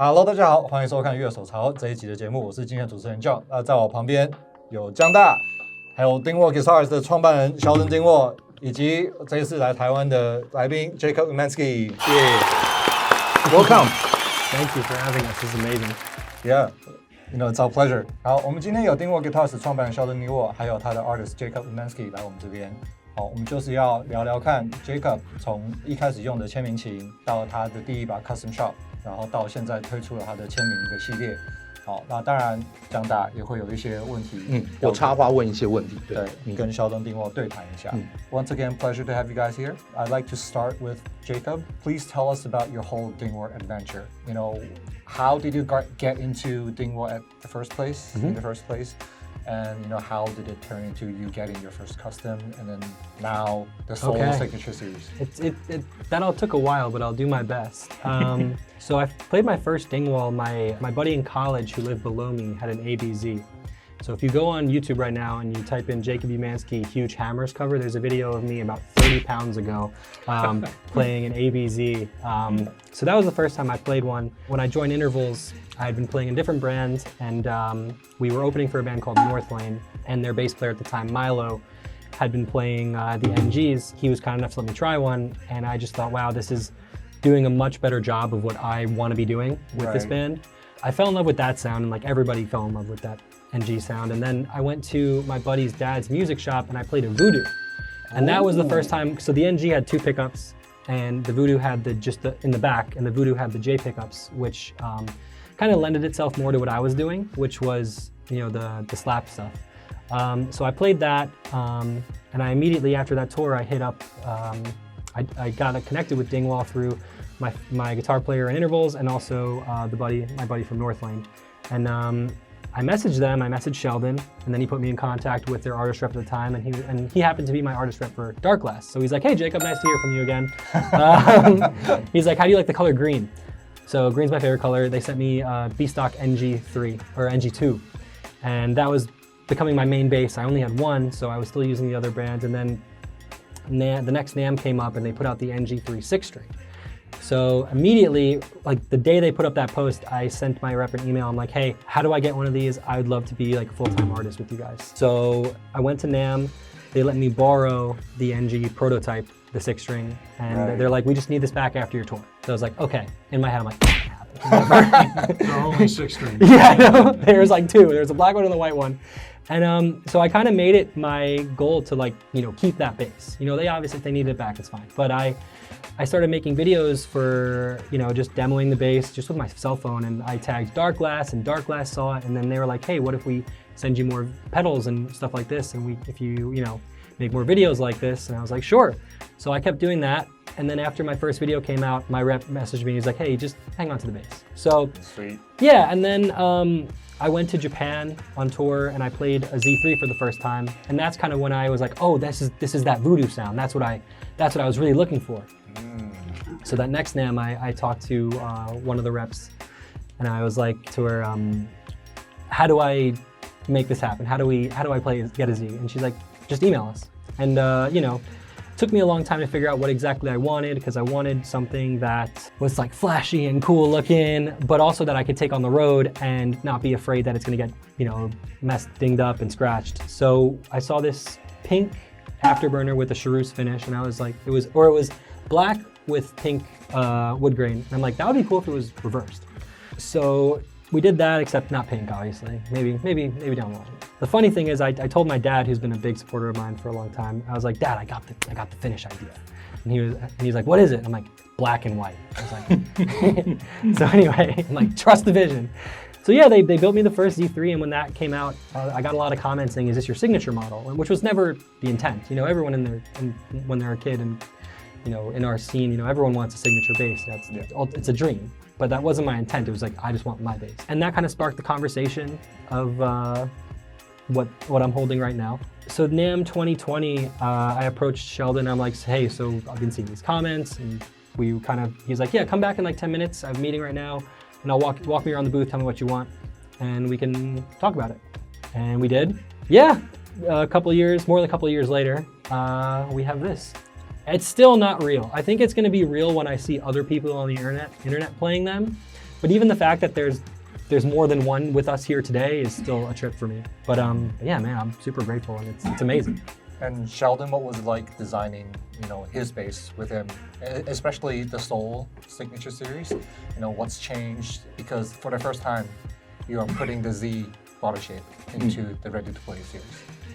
Hello， 大家好，欢迎收看《乐手巢》这一集的节目，我是今天的主持人 John。在我旁边有江大，还有 Dingwall Guitars 的创办人 Sheldon Dingwall， 以及这一次来台湾的来宾 Jacob Umansky。Welcome. Thank you for having us. This is amazing. Yeah, it's our pleasure. 好，我们今天有 Dingwall Guitars 创办人 Sheldon Dingwall， 还有他的 artist Jacob Umansky 来我们这边。好，我们就是要聊聊看 Jacob 从一开始用的签名琴，到他的第一把 custom shop， 然后到现在推出了他的签名的系列。好，那当然江大也会有一些问题，我插话问一些问题，对，你跟Sheldon Dingwall 对谈一下。Once again, pleasure to have you guys here. I'd like to start with Jacob. Please tell us about your whole Dingwall adventure. How did you get into Dingwall at the first place? In the first place? And how did it turn into you getting your first custom, and then now the solo signature series? That all took a while, but I'll do my best. So I played my first Dingwall. My buddy in college who lived below me had an ABZ. So if you go on YouTube right now and you type in Jacob Umansky Huge Hammers cover, there's a video of me about 30 pounds ago playing an ABZ. So that was the first time I played one. When I joined Intervals, I had been playing in different bands, and we were opening for a band called North Lane, and their bass player at the time, Milo, had been playing the NGs. He was kind enough to let me try one, and I just thought, wow, this is doing a much better job of what I want to be doing with this band. I fell in love with that sound, and like everybody fell in love with that NG sound. And then I went to my buddy's dad's music shop and I played a Voodoo. And that was the first time. So the NG had two pickups and the Voodoo had in the back, and the Voodoo had the J pickups, which kind of lended itself more to what I was doing, which was, the slap stuff. So I played that, and I immediately after that tour, I hit up, I got connected with Dingwall through my guitar player in Intervals, and also my buddy from North Lane. And I messaged them, I messaged Sheldon, and then he put me in contact with their artist rep at the time, and he happened to be my artist rep for Dark Glass. So he's like, hey Jacob, nice to hear from you again. He's like, how do you like the color green? So green's my favorite color. They sent me B-Stock NG3, or NG2, and that was becoming my main bass. I only had one, so I was still using the other brand, and then the next NAMM came up and they put out the NG3 6-string. So immediately, like the day they put up that post, I sent my rep an email. I'm like, hey, how do I get one of these? I would love to be like a full-time artist with you guys. So I went to NAMM. They let me borrow the NG prototype, the 6-string, and they're like, we just need this back after your tour. So I was like, okay. In my head, I'm like, There are only 6 strings. Yeah, no, there's like 2. There's a black one and a white one. And so I kind of made it my goal to keep that bass. They obviously, if they need it back, it's fine. But I started making videos for, just demoing the bass just with my cell phone, and I tagged Dark Glass, and Dark Glass saw it, and then they were like, hey, what if we send you more pedals and stuff like this, and if you make more videos like this? And I was like, sure. So I kept doing that, and then after my first video came out, my rep messaged me, he's like, hey, just hang on to the bass. So sweet. Yeah, and then I went to Japan on tour, and I played a Z3 for the first time, and that's kind of when I was like, oh, this is that Voodoo sound. That's what I was really looking for. So that next NAMM, I talked to one of the reps, and I was like to her, how do I make this happen? How do I get a Z? And she's like, just email us. And took me a long time to figure out what exactly I wanted, because I wanted something that was like flashy and cool looking, but also that I could take on the road and not be afraid that it's gonna get, dinged up and scratched. So I saw this pink afterburner with a chartreuse finish, and I was like, it was black with pink wood grain. And I'm like, that would be cool if it was reversed. So we did that, except not pink, obviously. Maybe down the line. The funny thing is, I told my dad, who's been a big supporter of mine for a long time, I was like, Dad, I got the finish idea. And he's like, what is it? And I'm like, black and white. I was like, so anyway, I'm like, trust the vision. So yeah, they built me the first Z3, and when that came out, I got a lot of comments saying, is this your signature model? Which was never the intent. Everyone when they're a kid and in our scene, everyone wants a signature bass. It's a dream. But that wasn't my intent. It was like, I just want my bass. And that kind of sparked the conversation of what I'm holding right now. So NAMM 2020, I approached Sheldon. I'm like, hey, so I've been seeing these comments, and he's like, yeah, come back in like 10 minutes. I have a meeting right now, and I'll walk me around the booth, tell me what you want, and we can talk about it. And we did. Yeah, more than a couple of years later, we have this. It's still not real. I think it's gonna be real when I see other people on the internet playing them. But even the fact that there's more than one with us here today is still a trip for me. But yeah, man, I'm super grateful, and it's amazing. And Sheldon, what was it like designing, his bass with him, especially the Soul Signature Series? What's changed? Because for the first time, you are putting the Z body shape into the Ready to Play series.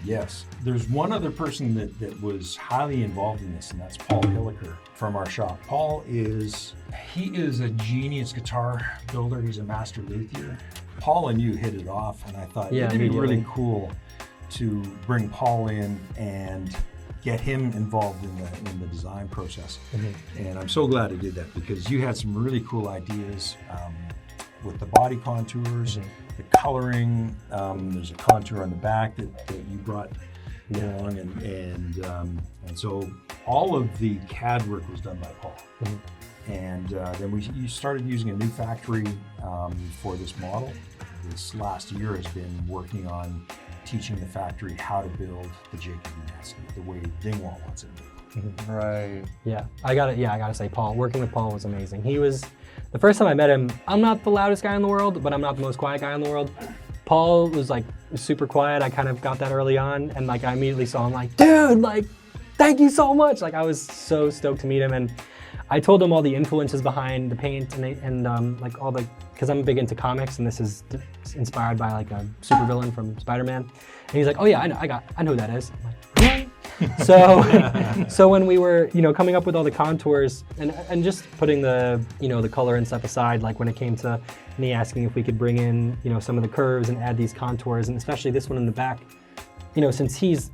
Yes. There's one other person that was highly involved in this, and that's Paul Hilliker from our shop. Paul is a genius guitar builder. He's a master luthier. Paul and you hit it off, and I thought it'd be really cool to bring Paul in and get him involved in the design process. And I'm so glad I did that, because you had some really cool ideas with the body contours, the coloring. There's a contour on the back that you brought along, and so all of the CAD work was done by Paul. And then you started using a new factory for this model. This last year has been working on teaching the factory how to build the Jacob Umansky the way Dingwall wants it built. Right. Yeah, I gotta say, Paul. Working with Paul was amazing. He was, the first time I met him, I'm not the loudest guy in the world, but I'm not the most quiet guy in the world. Paul was super quiet. I kind of got that early on, and I immediately saw him dude, thank you so much. I was so stoked to meet him, and I told him all the influences behind the paint and all the, because I'm big into comics, and this is inspired by a supervillain from Spider-Man. And he's like, oh yeah, I know who that is. I'm like, really? So when we were, coming up with all the contours and just putting the, the color and stuff aside, when it came to me asking if we could bring in, some of the curves and add these contours, and especially this one in the back, since he's,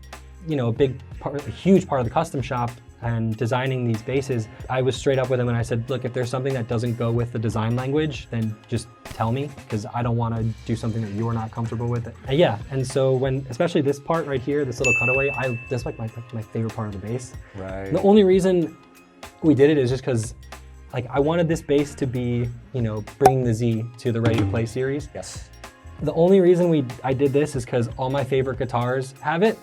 a huge part of the custom shop and designing these basses, I was straight up with him and I said, look, if there's something that doesn't go with the design language, then just tell me, because I don't want to do something that you're not comfortable with. And so especially this part right here, this little cutaway, that's my favorite part of the bass. Right. The only reason we did it is just because I wanted this bass to be, bringing the Z to the Ready to Play series. Yes. The only reason I did this is because all my favorite guitars have it,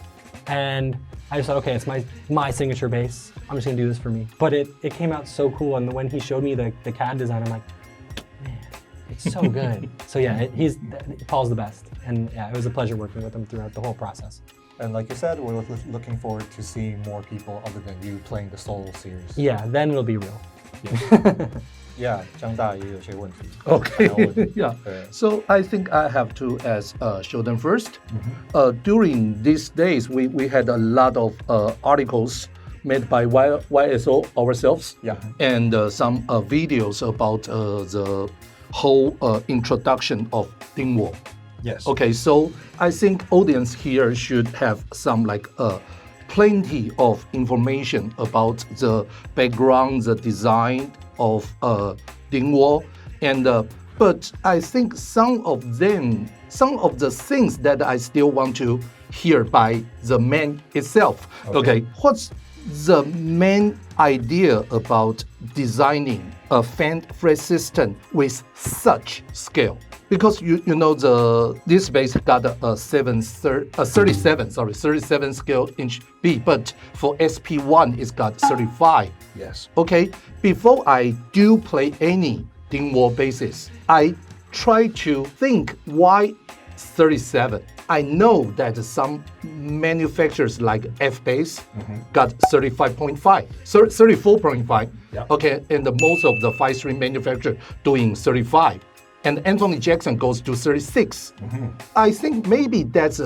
and I just thought, okay, it's my signature bass. I'm just gonna do this for me. But it came out so cool, and when he showed me the CAD design, I'm like, man, it's so good. So yeah, Paul's the best, and yeah, it was a pleasure working with him throughout the whole process. And like you said, we're looking forward to seeing more people other than you playing the Soul series. Yeah, then it'll be real. Yeah, 江大也有些问题。 Okay, yeah. So I think I have to ask Sheldon first. During these days, we had a lot of articles made by YSO ourselves, and some videos about the whole introduction of Dingwall. Yes. Okay, so I think audience here should have some plenty of information about the background, the design of Dingwall, and but I think some of the things that I still want to hear by the man itself. Okay, what's the main idea about designing a fan phrase system with such scale? Because this bass got a 37 scale inch B, but for SP1 it's got 35. Yes. Okay, before I do play any Dingwall basses, I try to think why 37. I know that some manufacturers like F-Bass got 35.5, 34.5. Okay, and most of the 5-string manufacturer doing 35. And Anthony Jackson goes to 36. I think maybe that's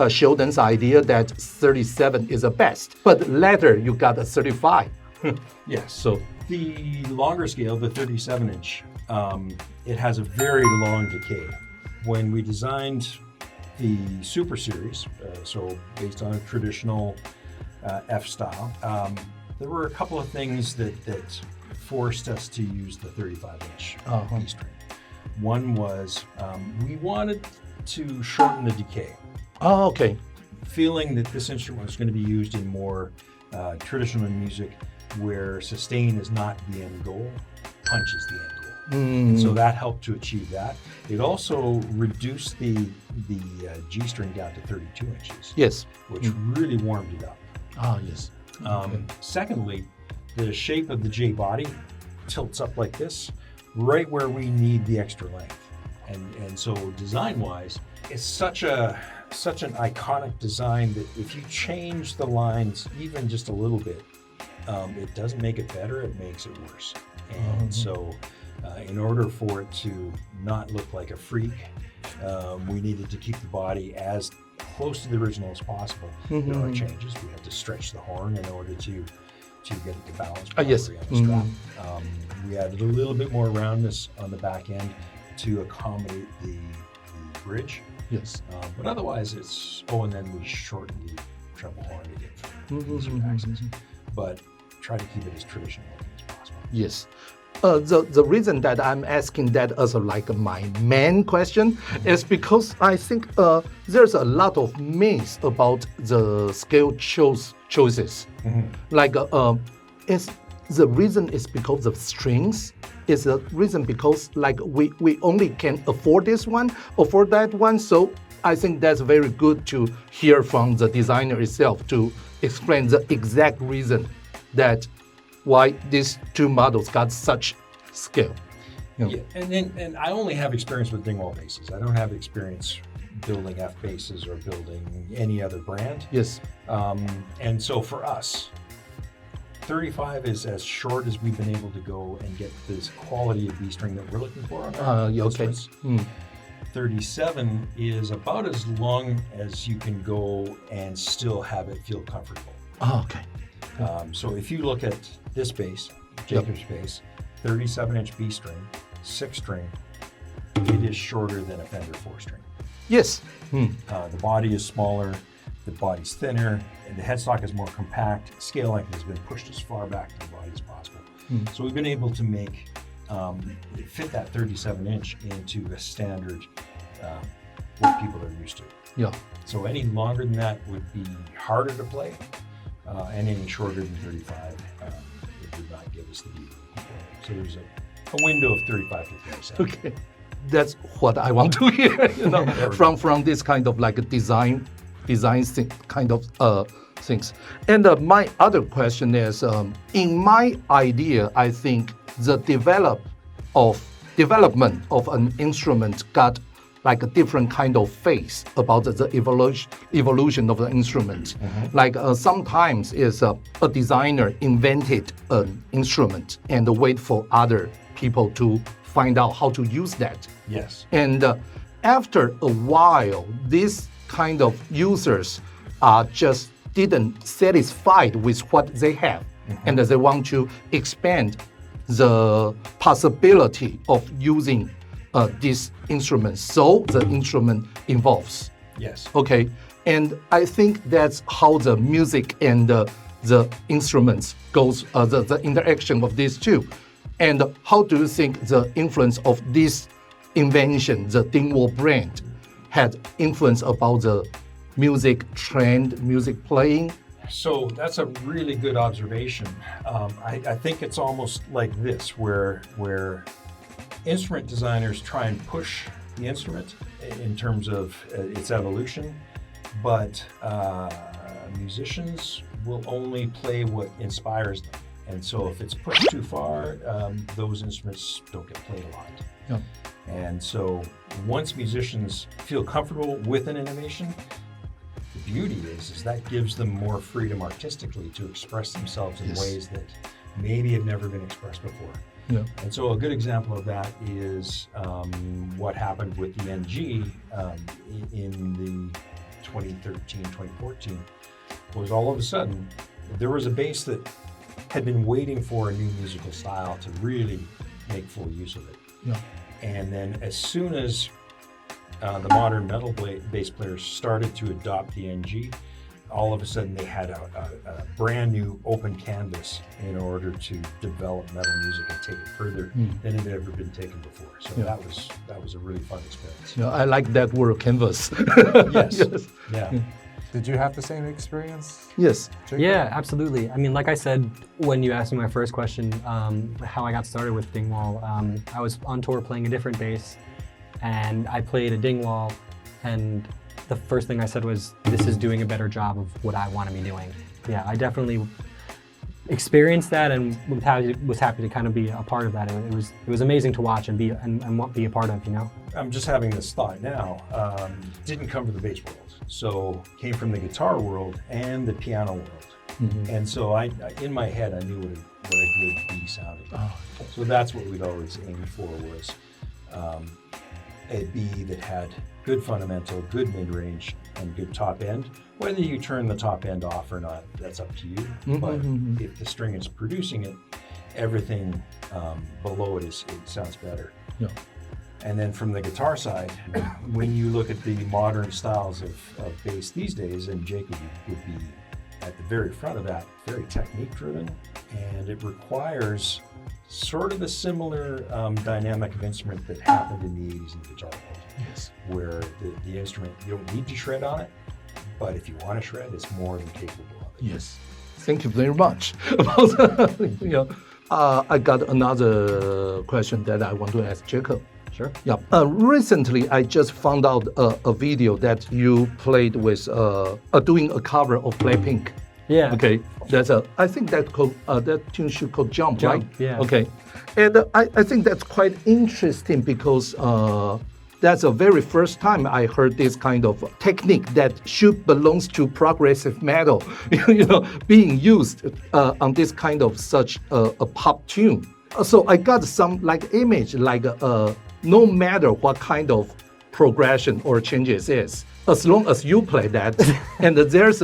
Sheldon's idea that 37 is the best. But later you got a 35. Yes. So the longer scale, the 37-inch, it has a very long decay. When we designed the Super Series, so based on a traditional F style, there were a couple of things that forced us to use the 35-inch B string. One was we wanted to shorten the decay. Oh, okay. Feeling that this instrument was going to be used in more traditional music where sustain is not the end goal, punch is the end goal. And so that helped to achieve that. It also reduced the G string down to 32 inches. Yes. Which really warmed it up. Ah, yes. Secondly, the shape of the J body tilts up like this, right where we need the extra length. And so design-wise, it's such an iconic design that if you change the lines even just a little bit, it doesn't make it better, it makes it worse. And so in order for it to not look like a freak, we needed to keep the body as close to the original as possible. There are changes. We had to stretch the horn in order to get it to balance properly yes. on the strap. We added a little bit more roundness on the back end to accommodate the bridge. Yes. But otherwise it's, and then we shortened the treble horn to get easier access. But try to keep it as traditional looking as possible. Yes. The reason that I'm asking that as like my main question is because I think there's a lot of myths about the scale choices. Like is the reason is because of strings? Is the reason because like we only can afford this one, afford that one? So I think that's very good to hear from the designer itself to explain the exact reason that why these two models got such scale. Yeah, and I only have experience with Dingwall basses. I don't have experience building F basses or building any other brand. Yes. And so for us, 35 is as short as we've been able to go and get this quality of B string that we're looking for on our Okay. instruments. 37 is about as long as you can go and still have it feel comfortable. Oh, okay. So if you look at this bass, Jacob's bass, 37-inch B string, 6 string, it is shorter than a Fender 4 string. Yes. The body is smaller, the body's thinner, and the headstock is more compact. Scale length has been pushed as far back to the body as possible. So we've been able to make fit that 37-inch into a standard what people are used to. Yeah. So any longer than that would be harder to play, and any shorter than 35 it would not give us the beat. So there's a window of 35 to 37. Okay. That's what I want to hear, from this kind of like a design kind of things. And my other question is, in my idea, I think the development of an instrument got like a different kind of phase about the evolution of the instrument. Like sometimes is a designer invented an instrument and wait for other people to find out how to use that. Yes. And after a while, these kind of users are just didn't satisfied with what they have, and they want to expand the possibility of using these instruments. So the instrument evolves. Yes. Okay, and I think that's how the music and the instruments goes, the interaction of these two. And how do you think the influence of this invention, the Dingwall brand, had influence about the music trend, music playing? So that's a really good observation. I think it's almost like this, where instrument designers try and push the instrument in terms of its evolution, but musicians will only play what inspires them. And so if it's pushed too far, those instruments don't get played a lot. Yeah. And so once musicians feel comfortable with an innovation, the beauty is that gives them more freedom artistically to express themselves in ways that maybe have never been expressed before. Yeah. And so a good example of that is what happened with the NG in the 2013, 2014, was all of a sudden, there was a bass that had been waiting for a new musical style to really make full use of it. Yeah. And then as soon as the modern metal bass players started to adopt the NG, all of a sudden they had a brand new open canvas in order to develop metal music and take it further than it had ever been taken before. So that was a really fun experience. Yeah, I like that word, canvas. Yes. Yes. Yeah. Did you have the same experience? Yes. Jacob? Yeah, absolutely. I mean, like I said, when you asked me my first question, how I got started with Dingwall, I was on tour playing a different bass, and I played a Dingwall, and the first thing I said was, this is doing a better job of what I want to be doing. Yeah, I definitely experienced that and was happy to kind of be a part of that. It was amazing to watch and be a part of, you know. I'm just having this thought now. Didn't come from the bass world, so came from the guitar world and the piano world. And so I in my head, I knew what a good B sounded like. So that's what we'd always aimed for, was a B that had good fundamental, good mid-range, and good top end. Whether you turn the top end off or not, that's up to you. But if the string is producing it, everything below it sounds better. Yeah. And then from the guitar side, when you look at the modern styles of bass these days, and Jacob would be at the very front of that, very technique driven, and it requires sort of a similar dynamic of instrument that happened in the 80s in the guitar world. Yes. Where the instrument, you don't need to shred on it, but if you want to shred, it's more than capable of it. Yes. Thank you very much. I got another question that I want to ask Jacob. Sure. Yeah. Recently, I just found out a video that you played with doing a cover of Blackpink. Yeah. Okay. I think that tune should called Jump, right? Yeah. Okay. And I think that's quite interesting because that's the very first time I heard this kind of technique that should belongs to progressive metal, being used on this kind of such a pop tune. So I got some image no matter what kind of progression or changes is, as long as you play that, and there's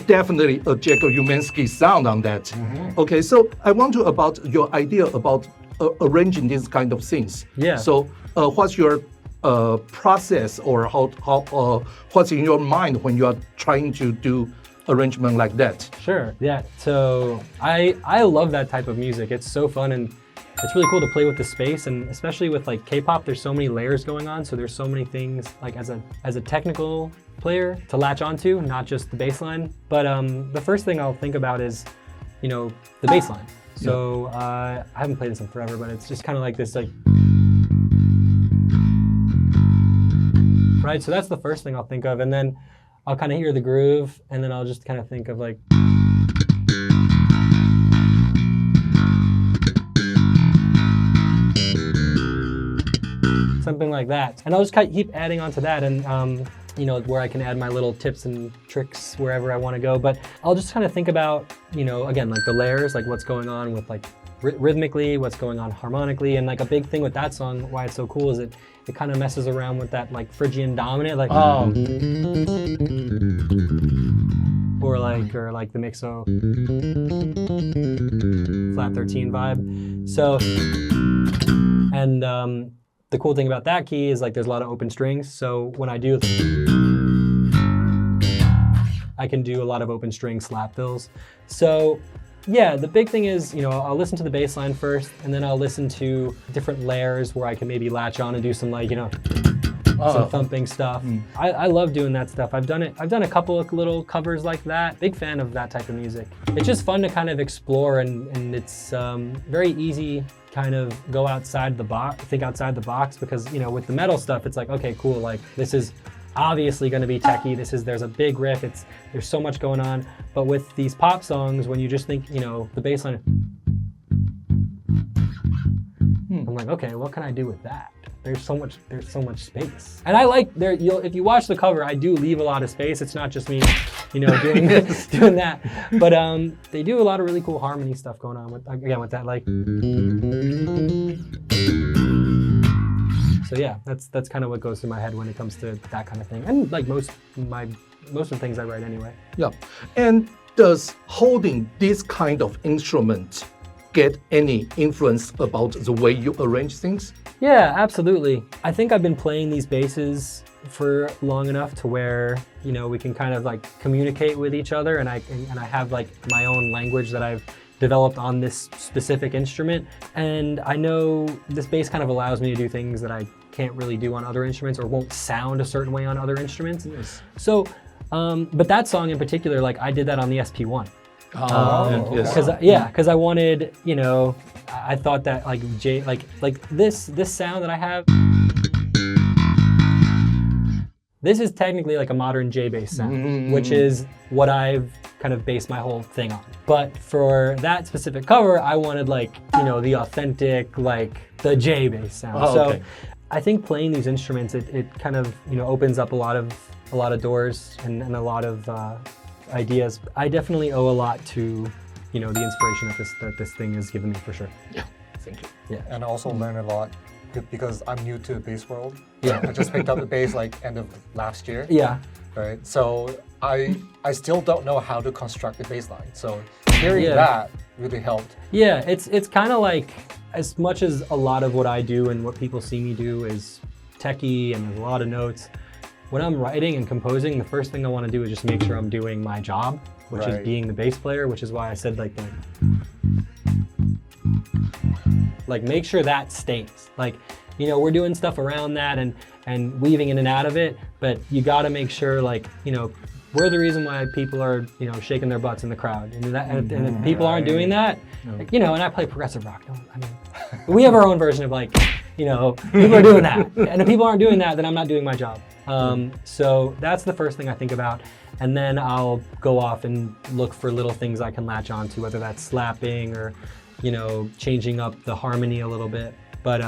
definitely a Jacob Umansky sound on that. Okay, so I want to about your idea about arranging these kind of things. Yeah. So what's your process, or how what's in your mind when you are trying to do arrangement like that? Sure. Yeah. So I love that type of music. It's so fun, and it's really cool to play with the space, and especially with K-pop, there's so many layers going on. So there's so many things as a technical player to latch onto, not just the bass line. But the first thing I'll think about is, the bass line. So I haven't played this in forever, but it's just kind of like this right? So that's the first thing I'll think of, and then I'll kind of hear the groove, and then I'll just kind of think of something like that. And I'll just keep adding on to that, and where I can add my little tips and tricks wherever I want to go. But I'll just kind of think about, again, the layers, what's going on with rhythmically, what's going on harmonically, and a big thing with that song, why it's so cool, is it kind of messes around with that Phrygian dominant, or the mixo flat 13 vibe. So, and the cool thing about that key is there's a lot of open strings. So when I do, I can do a lot of open string slap fills. So yeah, the big thing is, I'll listen to the bass line first, and then I'll listen to different layers where I can maybe latch on and do some some thumping stuff. I love doing that stuff. I've done a couple of little covers like that. Big fan of that type of music. It's just fun to kind of explore, and it's very easy kind of go outside the box, think outside the box, because with the metal stuff, it's okay, cool, this is obviously going to be techie. There's a big riff. There's so much going on. But with these pop songs, when you just think, the bass line, I'm okay, what can I do with that? There's so much space. And if you watch the cover, I do leave a lot of space. It's not just me, doing that. But they do a lot of really cool harmony stuff going on with that, So yeah, that's kind of what goes through my head when it comes to that kind of thing, and most of the things I write anyway. Yeah, and does holding this kind of instrument get any influence about the way you arrange things? Yeah, absolutely. I think I've been playing these basses for long enough to where we can kind of communicate with each other, and I have my own language that I've developed on this specific instrument, and I know this bass kind of allows me to do things that I can't really do on other instruments, or won't sound a certain way on other instruments. Yes. So, but that song in particular, I did that on the SP1. Yes. Because I wanted, I thought that this sound that I have, this is technically a modern J bass sound, which is what I've kind of base my whole thing on. But for that specific cover, I wanted like, you know, the authentic, like the J bass sound. Okay. So I think playing these instruments, it kind of, you know, opens up a lot of doors and a lot of ideas. I definitely owe a lot to, you know, the inspiration that this thing has given me for sure. Yeah, thank you. Yeah. And I also learned a lot because I'm new to the bass world. Yeah. I just picked up the bass like end of last year. Yeah. Right. So I still don't know how to construct the bass line. So hearing Yeah. that really helped. Yeah, it's kind of like, as much as a lot of what I do and what people see me do is techie and there's a lot of notes, when I'm writing and composing, the first thing I want to do is just make sure I'm doing my job, which is Right. being the bass player, which is why I said like make sure that stays. Like, you know, we're doing stuff around that and weaving in and out of it, but you got to make sure, like, you know, we're the reason why people are, you know, shaking their butts in the crowd, and if people aren't doing that, like, you know, and I play progressive rock. I mean, we have our own version of like, you know, people are doing that, and if people aren't doing that, then I'm not doing my job. So that's the first thing I think about, and then I'll go off and look for little things I can latch onto, whether that's slapping or, you know, changing up the harmony a little bit. But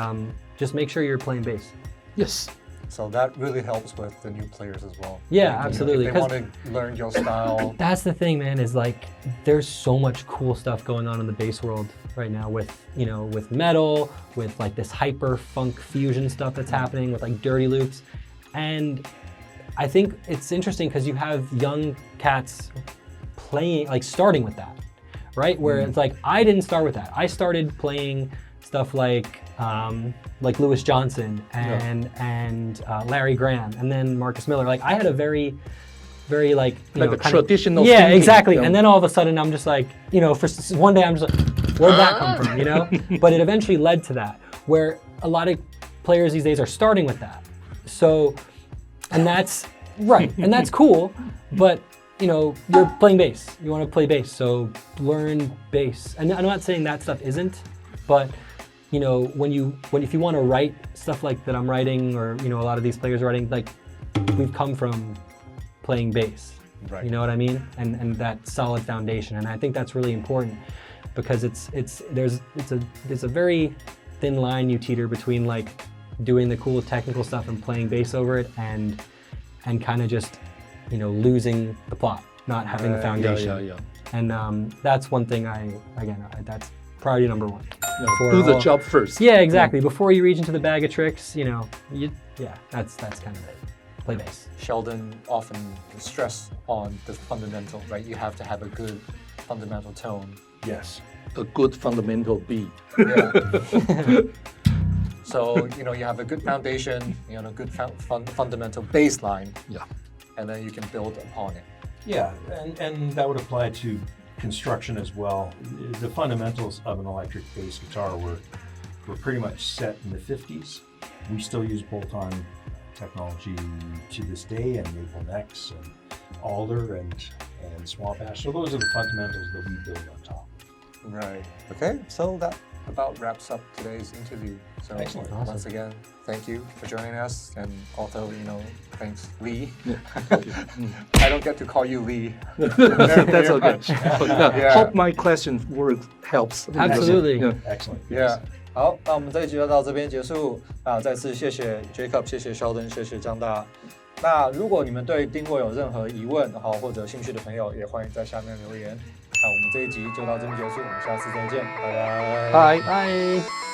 just make sure you're playing bass. Yes. So that really helps with the new players as well. Yeah, Like, absolutely, If they 'cause- want to learn your style. That's the thing, man, is like there's so much cool stuff going on in the bass world right now with, you know, with metal, with like this hyper funk fusion stuff that's happening with like dirty loops. And I think it's interesting because you have young cats playing, like starting with that, right? Where it's like, I didn't start with that. I started playing stuff like Louis Johnson and Larry Graham and then Marcus Miller. Like I had a very like, you Like know, a kind of- traditional yeah, thinking, exactly. yeah. And then all of a sudden I'm just like, you know, for one day I'm just like, where'd that come from, you know? But it eventually led to that, where a lot of players these days are starting with that. So, and that's right, and that's cool, but you know, you're playing bass. You want to play bass, so learn bass. And I'm not saying that stuff isn't, but you know, if you want to write stuff like that I'm writing, or you know, a lot of these players are writing, like we've come from playing bass. Right. You know what I mean? And that solid foundation. And I think that's really important because there's a very thin line you teeter between like doing the cool technical stuff and playing bass over it and kind of just, you know, losing the plot, not having the foundation. Yeah. And that's one thing that's priority number one. For Do the all- job first. Yeah, exactly. Before you reach into the bag of tricks, you know, that's kind of it. Play bass. Sheldon often stress on the fundamental, right? You have to have a good fundamental tone. Yes. A good fundamental beat. Yeah. So, you know, you have a good foundation, you know, good fundamental bass line, Yeah. and then you can build upon it. Yeah, and that would apply to construction as well. The fundamentals of an electric bass guitar were pretty much set in the 50s. We still use bolt-on technology to this day, and maple necks and alder and swamp ash. So those are the fundamentals that we build on top. Right. Okay, so that about wraps up today's interview. So Excellent. once again, thank you for joining us, and also, you know, thanks, Lee. I don't get to call you Lee. That's okay. Yeah. Hope my question helps. Absolutely. Yeah. Excellent. Yeah. 好，那我们这一集就到这边结束。再次谢谢 Jacob， 谢谢 Sheldon， 谢谢江大。那如果你们对Dingwall有任何疑问或者兴趣的朋友，也欢迎在下面留言。那我们这一集就到这边结束，我们下次再见，拜拜。Bye. Bye.